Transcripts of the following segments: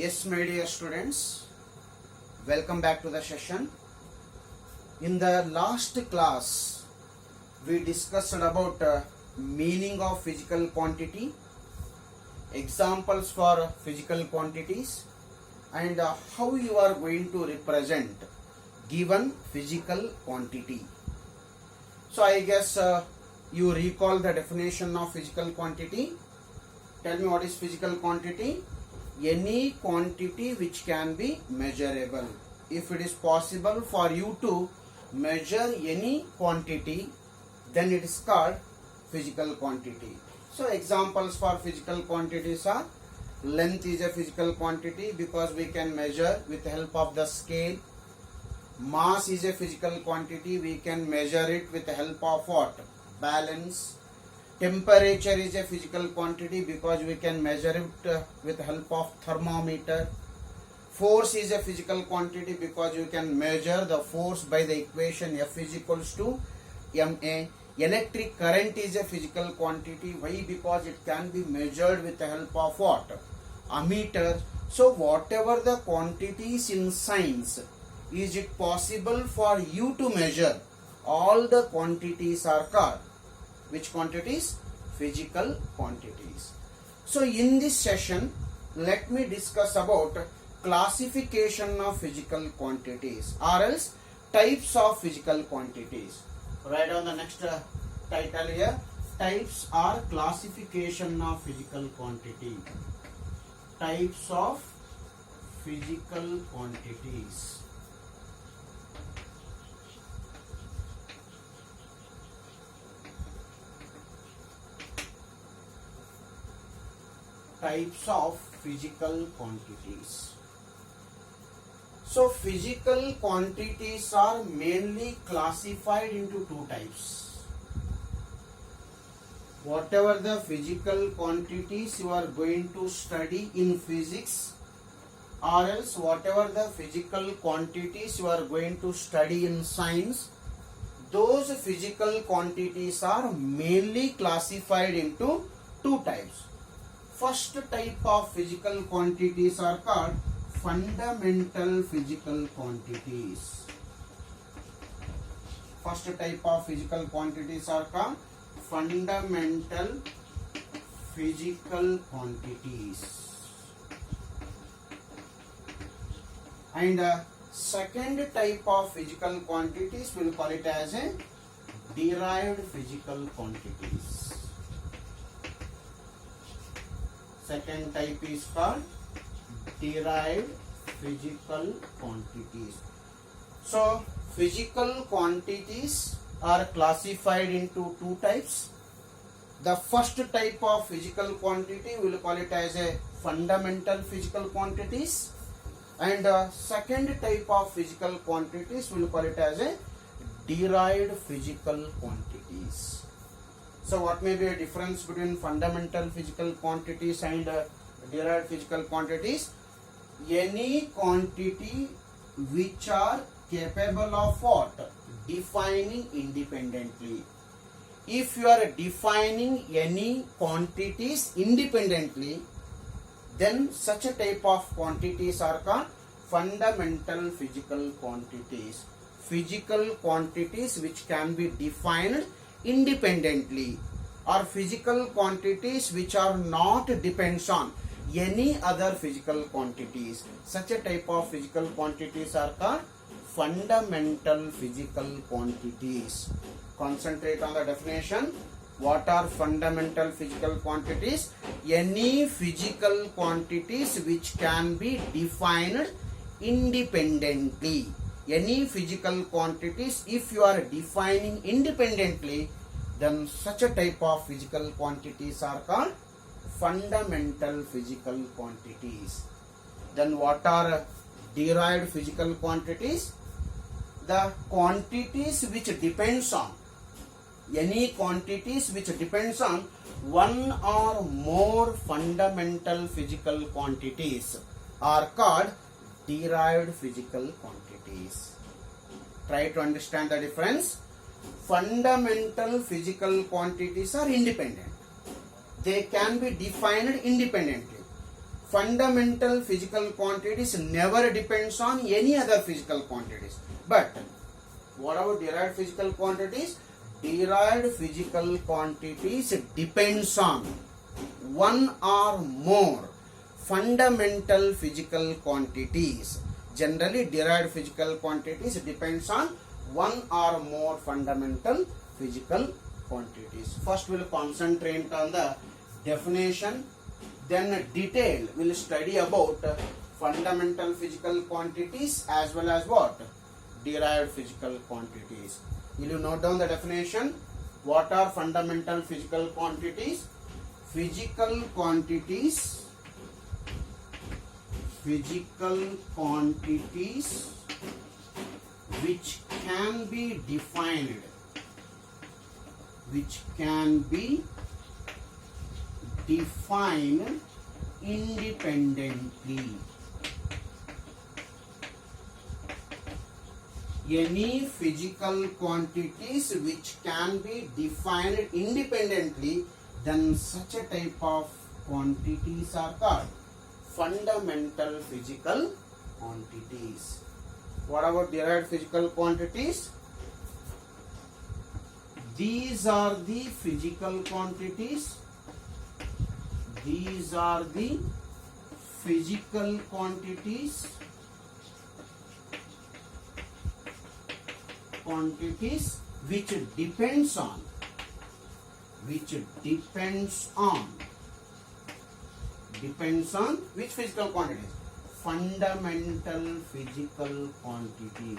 Yes, my dear students, welcome back to the session. In the last class, we discussed about meaning of physical quantity, examples for physical quantities, and how you are going to represent given physical quantity. So I guess you recall the definition of physical quantity. Tell me, what is physical quantity? Any quantity which can be measurable. If it is possible for you to measure any quantity, then it is called physical quantity. So examples for physical quantities are: length is a physical quantity because we can measure with the help of the scale. Mass is a physical quantity, we can measure it with the help of what? Balance. Temperature is a physical quantity because we can measure it with the help of thermometer. Force is a physical quantity because you can measure the force by the equation F is equals to ma. Electric current is a physical quantity. Why? Because it can be measured with the help of what? Ammeter. So whatever the quantities in science, is it possible for you to measure? All the quantities are called which quantities? Physical quantities. So in this session, let me discuss about classification of physical quantities or else types of physical quantities. Write down the next title here. Types or classification of physical quantity. Types of physical quantities. Types of physical quantities. So physical quantities are mainly classified into two types. Whatever the physical quantities you are going to study in physics, or else whatever the physical quantities you are going to study in science, those physical quantities are mainly classified into two types. First type of physical quantities are called fundamental physical quantities. First type of physical quantities are called fundamental physical quantities. And second type of physical quantities, we will call it as a derived physical quantities. Second type is called derived physical quantities. So physical quantities are classified into two types. The first type of physical quantity, we will call it as a fundamental physical quantities, and second type of physical quantities, we will call it as a derived physical quantities. So what may be a difference between fundamental physical quantities and derived physical quantities? Any quantity which are capable of what? Defining independently. If you are defining any quantities independently, then such a type of quantities are called fundamental physical quantities. Physical quantities which can be defined independently, or physical quantities which are not depends on any other physical quantities. Such a type of physical quantities are called fundamental physical quantities. Concentrate on the definition. What are fundamental physical quantities? Any physical quantities which can be defined independently. Any physical quantities, if you are defining independently, then such a type of physical quantities are called fundamental physical quantities. Then what are derived physical quantities? The quantities which depends on, any quantities which depends on one or more fundamental physical quantities are called derived physical quantities. Try to understand the difference. Fundamental physical quantities are independent. They can be defined independently. fundamental physical quantities never depends on any other physical quantities. But what about derived physical quantities? Derived physical quantities depends on one or more fundamental physical quantities. Generally, derived physical quantities depends on one or more fundamental physical quantities. First, we will concentrate on the definition. Then, detail will study about fundamental physical quantities as well as what? Derived physical quantities. Will you note down the definition? What are fundamental physical quantities? Physical quantities which can be defined independently. Any physical quantities which can be defined independently, then such a type of quantities are called fundamental physical quantities. What about derived physical quantities? These are the physical quantities. These are the physical quantities which depends on which physical quantities? Fundamental physical quantities.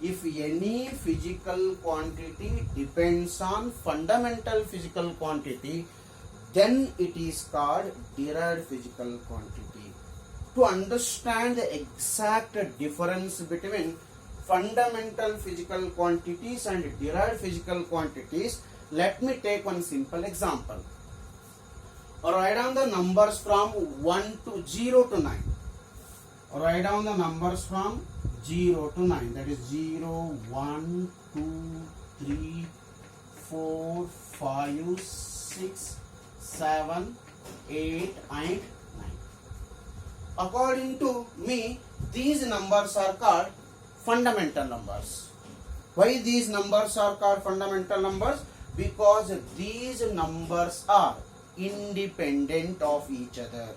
If any physical quantity depends on fundamental physical quantity, then it is called derived physical quantity. To understand the exact difference between fundamental physical quantities and derived physical quantities, let me take one simple example. Write down the numbers from 1 to 0 to 9. Write down the numbers from 0 to 9. That is 0, 1, 2, 3, 4, 5, 6, 7, 8 and 9. According to me, these numbers are called fundamental numbers. Why these numbers are called fundamental numbers? Because these numbers are independent of each other.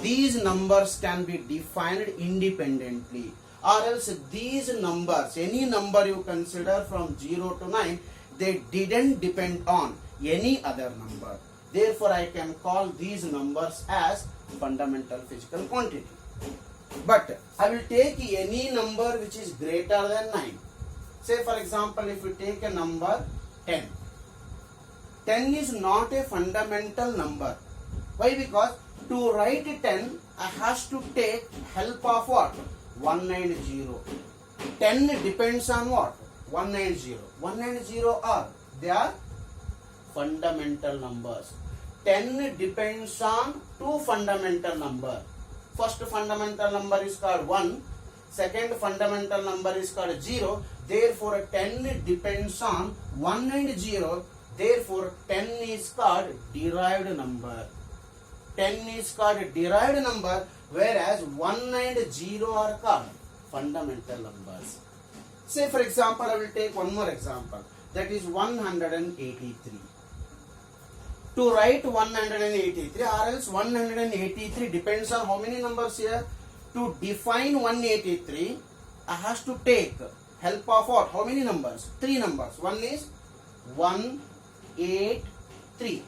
These numbers can be defined independently, or else these numbers, any number you consider from 0 to 9, they didn't depend on any other number. Therefore, I can call these numbers as fundamental physical quantity. But I will take any number which is greater than 9. Say for example, if we take a number 10. 10 is not a fundamental number. Why? Because to write 10, I have to take help of what? 190. 10 depends on what? 190. 190 are, they are fundamental numbers. 10 depends on two fundamental numbers. First fundamental number is called 1. Second fundamental number is called 0. Therefore, 10 depends on 1 and 0. Therefore, 10 is called derived number. 10 is called derived number, whereas 1 and 0 are called fundamental numbers. Say for example, I will take one more example. That is 183. To write 183 or else 183 depends on how many numbers here. To define 183, I have to take help of what? How many numbers? 3 numbers. One is 183.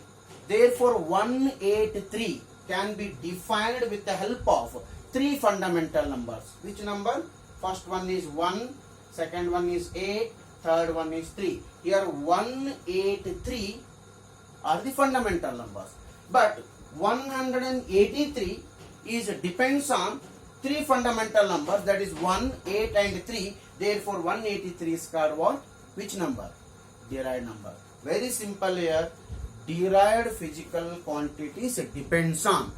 Therefore, 183 can be defined with the help of 3 fundamental numbers. Which number? First one is 1, second one is 8, third one is 3. Here 183 are the fundamental numbers. But 183 depends on 3 fundamental numbers, that is 1, 8 and 3. Therefore, 183 is called what? Which number? Derived number. Very simple here. Derived physical quantities depends on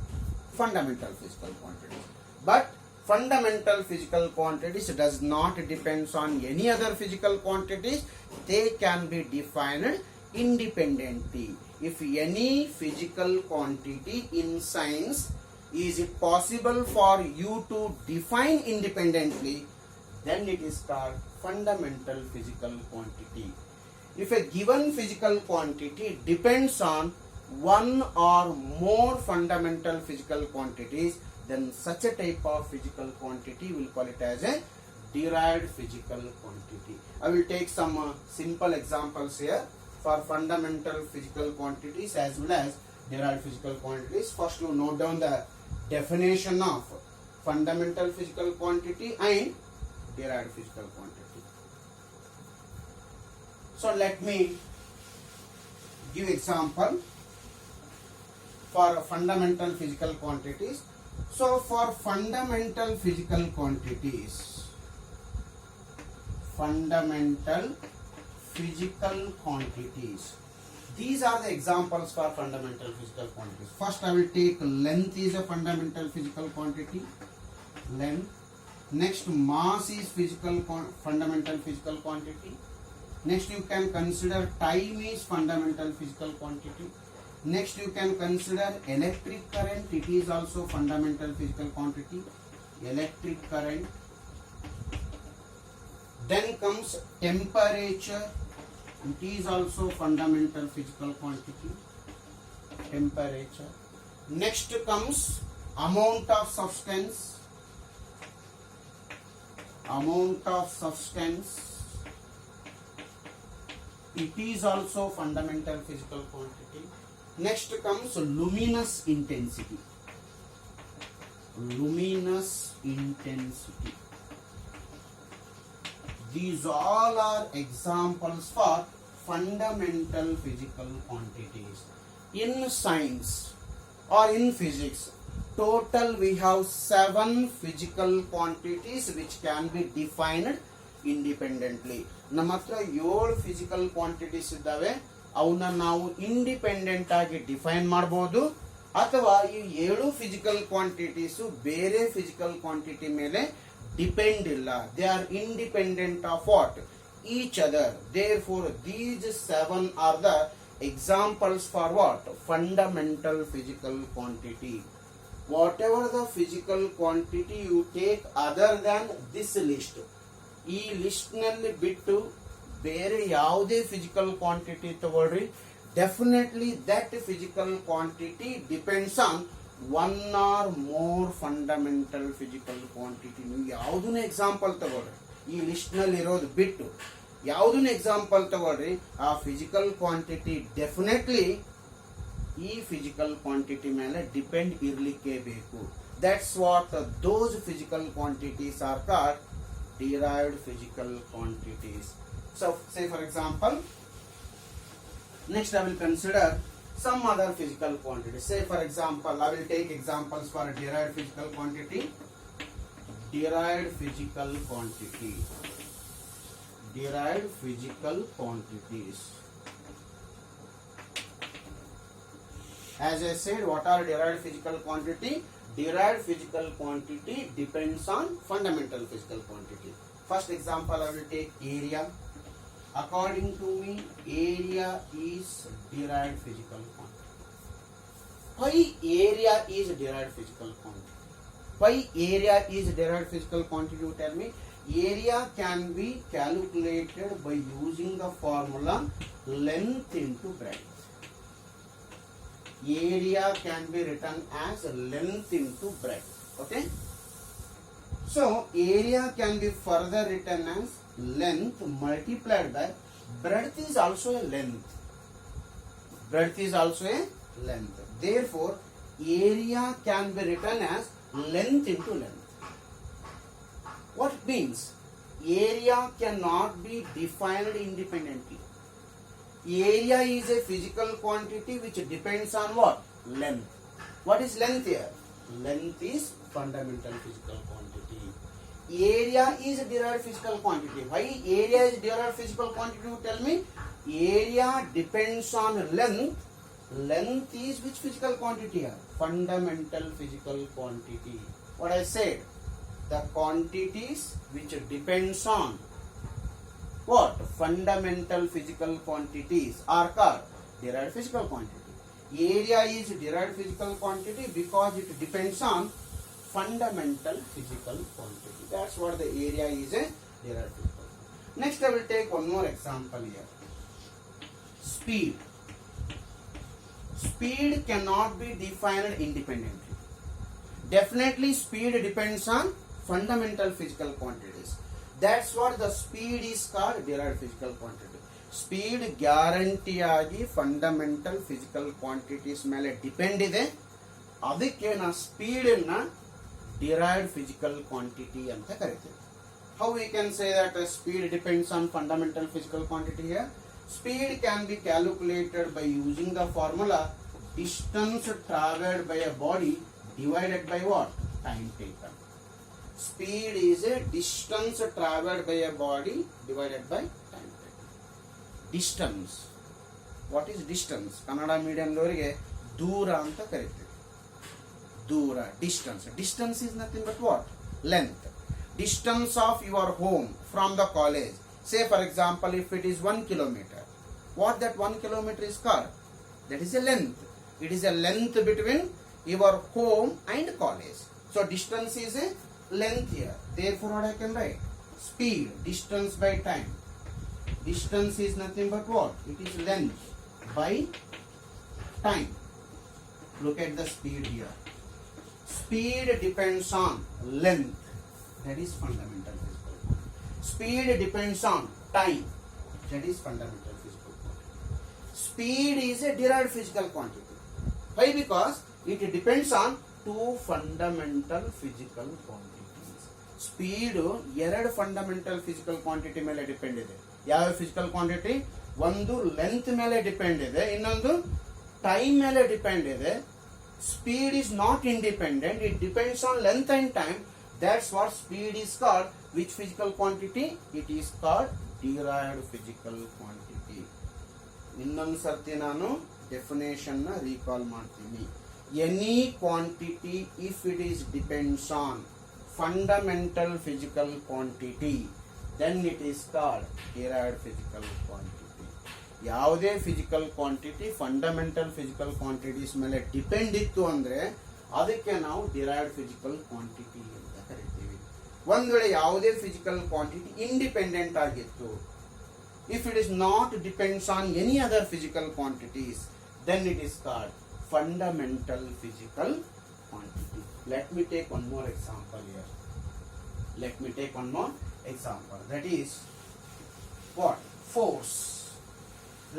fundamental physical quantities. But fundamental physical quantities does not depends on any other physical quantities. They can be defined independently. If any physical quantity in science is it possible for you to define independently, then it is called fundamental physical quantity. If a given physical quantity depends on one or more fundamental physical quantities, then such a type of physical quantity will call it as a derived physical quantity. I will take some simple examples here for fundamental physical quantities as well as derived physical quantities. First, you note down the definition of fundamental physical quantity and derived physical quantity. So let me give example for fundamental physical quantities. So for fundamental physical quantities, these are the examples for fundamental physical quantities. First, I will take length is a fundamental physical quantity. Length. Next, mass is fundamental physical quantity. Next, you can consider time is fundamental physical quantity. Next, you can consider electric current. It is also fundamental physical quantity. Electric current. Then comes temperature. It is also fundamental physical quantity. Temperature. Next comes amount of substance. Amount of substance. It is also fundamental physical quantity. Next comes luminous intensity. Luminous intensity. These all are examples for fundamental physical quantities. In science or in physics, total we have 7 physical quantities which can be defined independently. ನಮ್ಮ ಹತ್ರ 7 physical quantities ಇದ್ದಾವೆ. ಅವನ್ನ ನಾವು independent ಆಗಿ define ಮಾಡಬಹುದು, ಅಥವಾ ಈ 7 physical quantities ಬೇರೆ ಫಿಸಿಕಲ್ ಕ್ವಾಂಟಿಟಿ ಮೇಲೆ ಡಿಪೆಂಡ್ ಇಲ್ಲ. They are independent of what? Each other. Therefore, these 7 are the examples for what? Fundamental physical quantity. Whatever the physical quantity you take other than this list, ಈ list ನಲ್ಲಿ ಬಿಟ್ಟು ಬೇರೆ ಯಾವುದೇ physical quantity ತಗೊಳ್ರಿ, definitely that physical quantity depends on one or more fundamental physical quantity. ನೀವು ಯಾವುದನ್ನ example ತಗೊಳ್ರಿ, ಈ ಲಿಸ್ಟ್ ನಲ್ಲಿ ಇರೋದು ಬಿಟ್ಟು ಯಾವುದನ್ನ ಎಕ್ಸಾಂಪಲ್ ತಗೊಳ್ರಿ, ಆ ಫಿಸಿಕಲ್ ಕ್ವಾಂಟಿಟಿ ಡೆಫಿನೆಟ್ಲಿ ಈ ಫಿಸಿಕಲ್ ಕ್ವಾಂಟಿಟಿ ಮೇಲೆ ಡಿಪೆಂಡ್ ಇರ್ಲಿಕ್ಕೆ ಬೇಕು. That's what those physical quantities are called derived physical quantities. So say for example, next I will consider some other physical quantities. Say for example, I will take examples for a derived physical quantity. Derived physical quantity. Derived physical quantities. As I said, what are derived physical quantity? Derived physical quantity depends on fundamental physical quantity. First example, I will take area. According to me, area is derived physical quantity. Why area is derived physical quantity? Why area is derived physical quantity? You tell me. Area can be calculated by using the formula length into breadth. Area can be written as length into breadth. Okay, so area can be further written as length multiplied by breadth is also a length. Breadth is also a length. Therefore, area can be written as length into length. What it means? Area cannot be defined independently. Area is a physical quantity which depends on what? Length. What is length here? Length is fundamental physical quantity. Area is a derived physical quantity. Why area is derived physical quantity? You tell me. Area depends on length. Length is which physical quantity here? Fundamental physical quantity. What I said? The quantities which depends on what? Fundamental physical quantities are called derived physical quantity. area is derived physical quantity because it depends on fundamental physical quantity. That's what the area is a derived physical quantity. Next I will take one more example here. Speed. Speed cannot be defined independently. Definitely speed depends on fundamental physical quantities. That's what the speed is called derived physical quantity. Speed ಗ್ಯಾರಂಟಿಯಾಗಿ fundamental physical quantities ಮೇಲೆ depend ಇದೆ. ಅದಕ್ಕೆ ನಾವು ಸ್ಪೀಡನ್ನ derived physical quantity ಅಂತ ಕರಿತೀವಿ. How we can say that speed depends on fundamental physical quantity here? Speed can be calculated by using the formula distance traveled by a body divided by what? Time taken. Speed is a distance traveled by a body divided by time taken. Distance. What is distance? Kannada medium lorige ದೂರ ಅಂತ ಕರೀತೀವಿ. ದೂರ, distance. Distance is nothing but what? Length. Distance of your home from the college. Say for example, if it is 1 kilometer, what that 1 kilometer is called? That is a length. It is a length between your home and college. So distance is a length here. Therefore what I can write? Speed, distance by time. Distance is nothing but what? It is length by time. Look at the speed here. Speed depends on length. That is fundamental physical quantity. Speed depends on time. That is fundamental physical quantity. Speed is a derived physical quantity. Why? Because it depends on two fundamental physical quantities. Speed ಎರಡು fundamental physical quantity ಮೇಲೆ depend ಇದೆ. ಯಾವ physical quantity? ಒಂದು length ಮೇಲೆ depend ಇದೆ, ಇನ್ನೊಂದು time ಮೇಲೆ depend ಇದೆ. Speed is not independent. It depends on length and time. That's what speed is called. Which physical quantity? It is called derived physical quantity. ಇನ್ನೊಂದು ಸರ್ತಿ ನಾನು ಡೆಫಿನೇಷನ್ ನ ರೀಕಾಲ್ ಮಾಡ್ತೀನಿ. Any quantity if it is depends on fundamental physical quantity then it is called derived physical quantity. ಯಾವುದೇ physical quantity fundamental physical quantities ಮೇಲೆ depend ಇತ್ತು ಅಂದ್ರೆ ಅದಕ್ಕೆ ನಾವು derived physical quantity ಅಂತ ಕರಿತೀವಿ. ಒಂದ್ ವೇಳೆ ಯಾವುದೇ ಫಿಸಿಕಲ್ ಕ್ವಾಂಟಿಟಿ ಇಂಡಿಪೆಂಡೆಂಟ್ ಆಗಿತ್ತು, if it is not depends on any other physical quantities, then it is called fundamental physical quantity. Let me take one more example here. Let me take one more example. That is what? Force.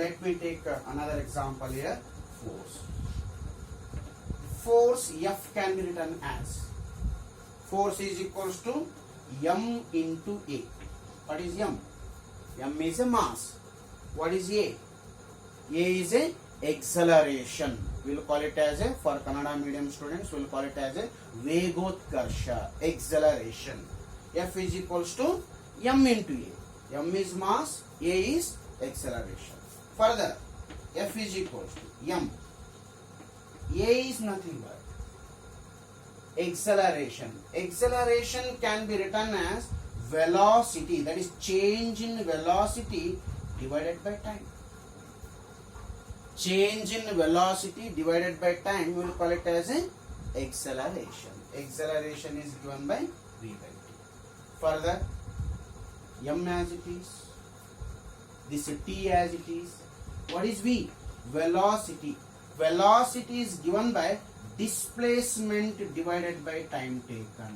Let me take another example here. Force. Force F can be written as force is equals to M into A. What is M? M is a mass. What is A? A is a acceleration. We will call it as a, for Kannada medium students, we will call it as a Vegotkarsha, acceleration. F is equals to M into A. M is mass, A is acceleration. Further, F is equals to M. A is nothing but acceleration. Acceleration can be written as velocity, that is change in velocity divided by time. Change in velocity divided by time, we will call it as a acceleration. Acceleration is given by V by T. Further, M as it is, this T as it is. What is V? Velocity. Velocity is given by displacement divided by time taken.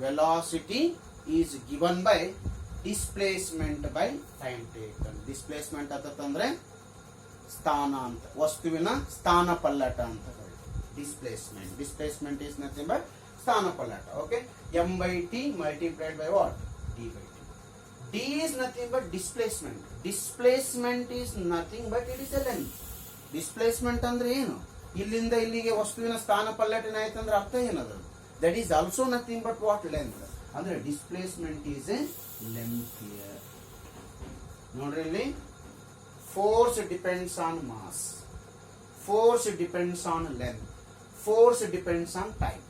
Velocity is given by displacement by time taken. Displacement ಅಂತಂದ್ರೆ ಸ್ಥಾನ ಅಂತ, ವಸ್ತುವಿನ ಸ್ಥಾನ ಪಲ್ಲಟ ಅಂತ ಕರೀತೀವಿ. Displacement. Displacement is nothing but ಸ್ಥಾನ ಪಲ್ಲಟ. Okay. M by T multiplied by what? D by T. D is nothing but displacement. Displacement is nothing but it is a length. Displacement ಅಂದ್ರೆ ಏನು? ಇಲ್ಲಿಂದ ಇಲ್ಲಿಗೆ ವಸ್ತುವಿನ ಸ್ಥಾನ ಪಲ್ಲಟನ ಆಯ್ತಂದ್ರೆ ಅರ್ಥ ಏನದು? That is also nothing but what? Length. ಅಂದ್ರೆ displacement is a length here. ನೋಡ್ರಿ ಇಲ್ಲಿ, force depends on mass, force depends on length, force depends on time,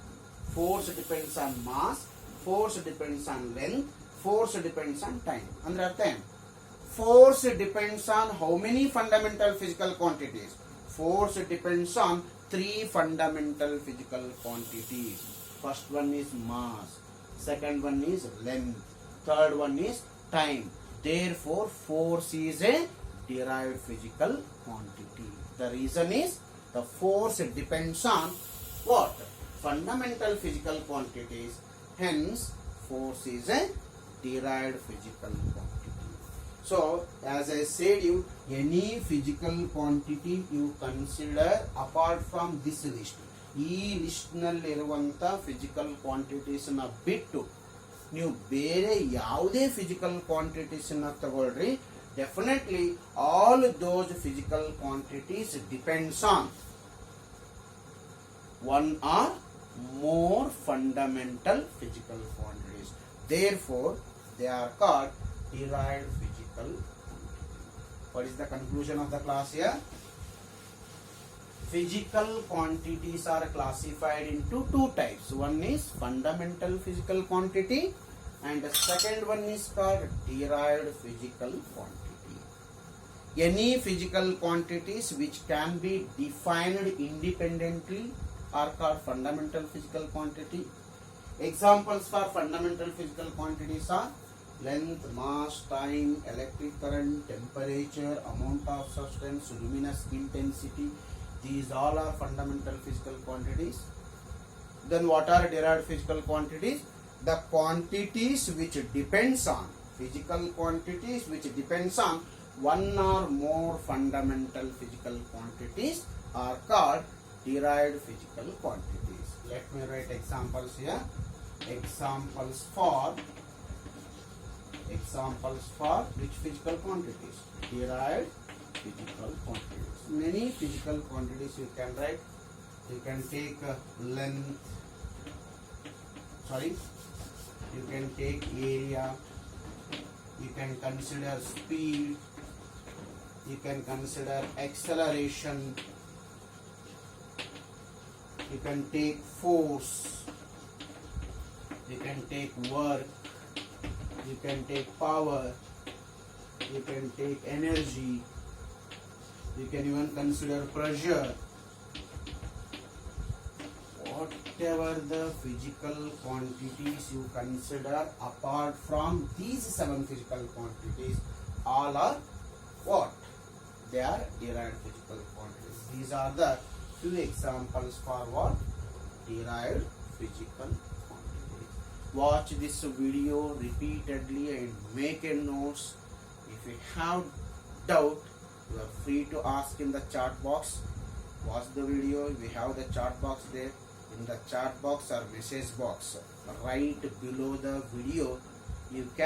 force depends on mass, force depends on length, force depends on time. ಅಂದ್ರೆ ಅರ್ಥ ಏನು? Force depends on how many fundamental physical quantities? force depends on three fundamental physical quantities. First one is mass, second one is length, third one is time. Therefore, force is a derived physical quantity. The reason is the force depends on what? Fundamental physical quantities. Hence, force is a derived physical quantity. So, as I said you, any physical quantity you consider apart from this list. ಈ list ನಲ್ಲಿ ಇರುವಂತ physical quantities ನ ಬಿಟ್ಟು ನೀವು ಬೇರೆ ಯಾವುದೇ physical quantities ನ ತಗೊಳ್ರಿ, definitely all those physical quantities depends on one or more fundamental physical quantities. Therefore, they are called derived physical quantities. What is the conclusion of the class here? Physical quantities are classified into two types. One is fundamental physical quantity and the second one is called derived physical quantity. Any physical quantities which can be defined independently are called fundamental physical quantity. Examples for fundamental physical quantities are length, mass, time, electric current, temperature, amount of substance, luminous intensity. These all are fundamental physical quantities. Then what are derived physical quantities? The quantities which depends on physical quantities which depends on one or more fundamental physical quantities are called derived physical quantities. Let me write examples here. Examples for which physical quantities? Derived physical quantities. Many physical quantities you can write. You can take length. You can take area. You can consider speed. You can consider acceleration. You can take force, you can take work, you can take power, you can take energy, you can even consider pressure. Whatever the physical quantities you consider apart from these 7 physical quantities, all are what? They are derived physical quantities. These are the few examples for what? Derived physical quantities. Watch this video repeatedly and make a notes. If you have doubt, you are free to ask in the chat box. Watch the video. We have the chat box there. In the chat box or message box, right below the video, you can